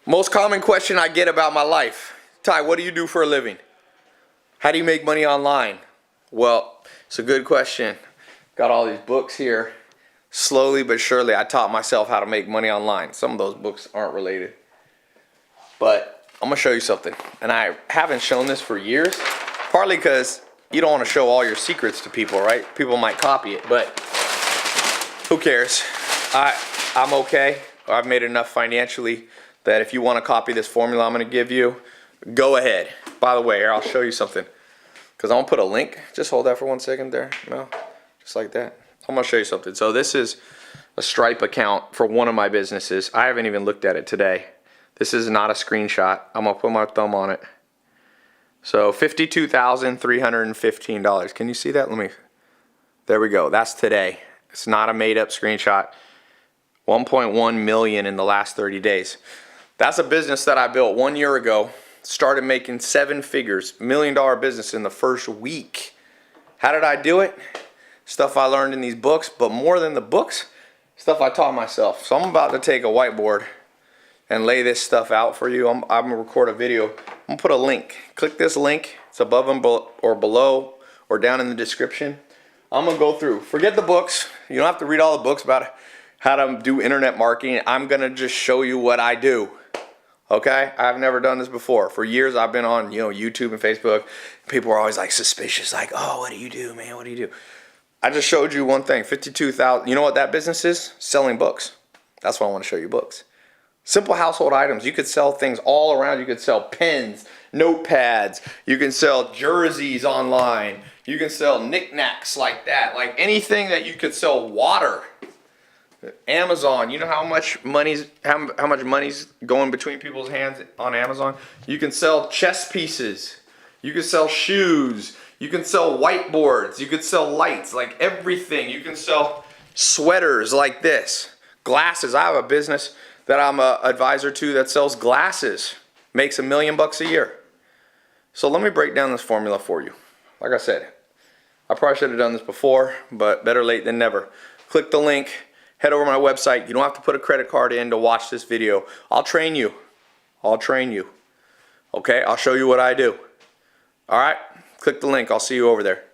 Most common question I get about my life. Ty, what do you do for a living? How do you make money online? Well, it's a good question. Got all these books here. Slowly but surely, I taught myself how to make money online. Some of those books aren't related. But I'm going to show you something. And I haven't shown this for years. Partly because you don't want to show all your secrets to people, right? People might copy it, but who cares? I'm okay. I've made enough financially that if you want to copy this formula I'm going to give you, go ahead. By the way, here, I'll show you something. Because I'm going to put a link. Just hold that for 1 second there. No, just like that. I'm going to show you something. So this is a Stripe account for one of my businesses. I haven't even looked at it today. This is not a screenshot. I'm going to put my thumb on it. So $52,315. Can you see that? There we go. That's today. It's not a made up screenshot. 1.1 million in the last 30 days. That's a business that I built 1 year ago. Started making 7 figures, $1 million business in the first week. How did I do it? Stuff I learned in these books, but more than the books, stuff I taught myself. So I'm about to take a whiteboard and lay this stuff out for you. I'm gonna record a video. I'm gonna put a link. Click this link. It's above or below or down in the description. I'm gonna go through. Forget the books. You don't have to read all the books about how to do internet marketing. I'm gonna just show you what I do. Okay? I've never done this before. For years I've been on, YouTube and Facebook. People are always like suspicious, like, oh, what do you do, man? What do you do? I just showed you one thing, 52,000. You know what that business is? Selling books. That's why I want to show you books. Simple household items. You could sell things all around. You could sell pens, notepads. You can sell jerseys online. You can sell knickknacks like that. Like anything that you could sell. Water. Amazon. You know how much money's going between people's hands on Amazon? You can sell chess pieces. You can sell shoes. You can sell whiteboards. You could sell lights, like everything. You can sell sweaters like this. Glasses. I have a business that I'm an advisor to that sells glasses. Makes $1 million a year. So let me break down this formula for you. Like I said, I probably should have done this before, but better late than never. Click the link. Head over to my website. You don't have to put a credit card in to watch this video. I'll train you. I'll train you. Okay? I'll show you what I do. All right? Click the link. I'll see you over there.